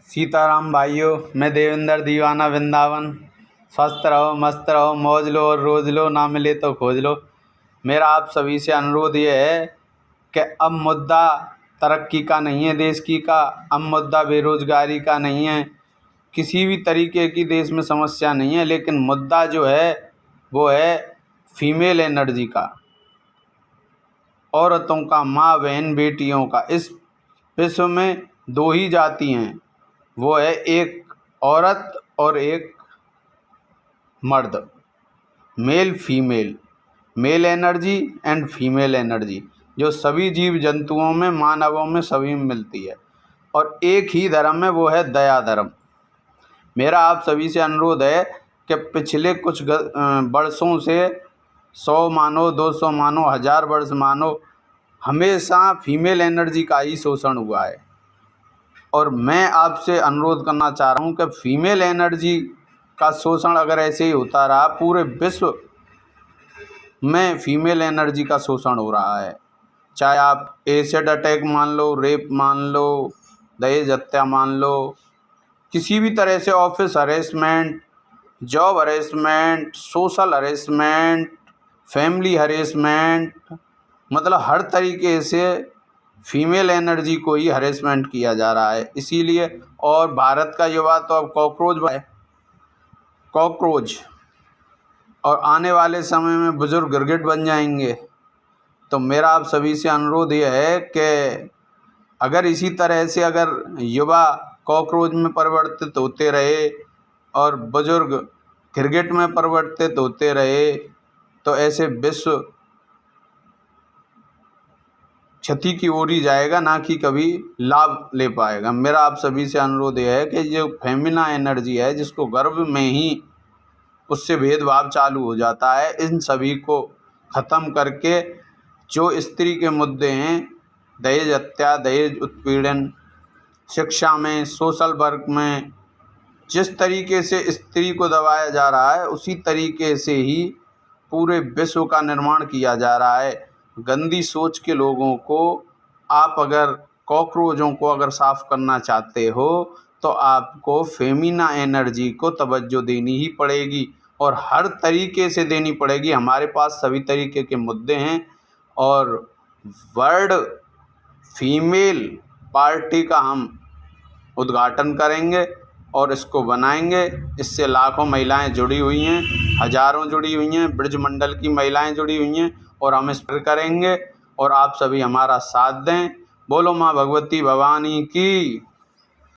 सीताराम भाइयों, मैं देवेंद्र दीवाना वृंदावन। स्वस्थ रहो, मस्त रहो, मौज लो और रोज लो, ना मिले तो खोज लो। मेरा आप सभी से अनुरोध ये है कि अब मुद्दा तरक्की का नहीं है देश की का, अब मुद्दा बेरोजगारी का नहीं है, किसी भी तरीके की देश में समस्या नहीं है, लेकिन मुद्दा जो है वो है फीमेल एनर्जी का, औरतों का, माँ बहन बेटियों का। इस विश्व में दो ही जाति हैं, वो है एक औरत और एक मर्द, male female, mail energy and female energy, जो सभी जीव जंतुओं में, मानवों में, सभी में मिलती है। और एक ही धर्म है, वो है दया धर्म। मेरा आप सभी से अनुरोध है कि पिछले कुछ वर्षों से 100 मानो, 200 मानो, 1000 वर्ष मानो, हमेशा फीमेल एनर्जी का ही शोषण हुआ है। और मैं आपसे अनुरोध करना चाह रहा हूँ कि फीमेल एनर्जी का शोषण अगर ऐसे ही होता रहा, पूरे विश्व में फीमेल एनर्जी का शोषण हो रहा है। चाहे आप एसिड अटैक मान लो, रेप मान लो, दहेज हत्या मान लो, किसी भी तरह से office harassment, job harassment, social harassment, family harassment, मतलब हर तरीके से फीमेल एनर्जी को ही हरेसमेंट किया जा रहा है। इसीलिए, और भारत का युवा तो अब कॉकरोच, और आने वाले समय में बुजुर्ग गिरगिट बन जाएंगे। तो मेरा आप सभी से अनुरोध यह है कि अगर इसी तरह से अगर युवा कॉकरोच में परिवर्तित होते रहे और बुजुर्ग गिरगिट में परिवर्तित होते रहे, तो ऐसे विश्व क्षति की ओर ही जाएगा, ना कि कभी लाभ ले पाएगा। मेरा आप सभी से अनुरोध यह है कि जो फेमिना एनर्जी है, जिसको गर्भ में ही उससे भेदभाव चालू हो जाता है, इन सभी को ख़त्म करके जो स्त्री के मुद्दे हैं, दहेज हत्या, दहेज उत्पीड़न, शिक्षा में, सोशल वर्क में, जिस तरीके से स्त्री को दबाया जा रहा है, उसी तरीके से ही पूरे विश्व का निर्माण किया जा रहा है। गंदी सोच के लोगों को, आप अगर कॉकरोचों को अगर साफ़ करना चाहते हो, तो आपको फेमिना एनर्जी को तवज्जो देनी ही पड़ेगी, और हर तरीके से देनी पड़ेगी। हमारे पास सभी तरीके के मुद्दे हैं, और वर्ल्ड फीमेल पार्टी का हम उद्घाटन करेंगे और इसको बनाएंगे। इससे लाखों महिलाएं जुड़ी हुई हैं, हजारों जुड़ी हुई हैं, ब्रजमंडल की महिलाएं जुड़ी हुई हैं, और हम इस पर करेंगे। और आप सभी हमारा साथ दें। बोलो माँ भगवती भवानी की।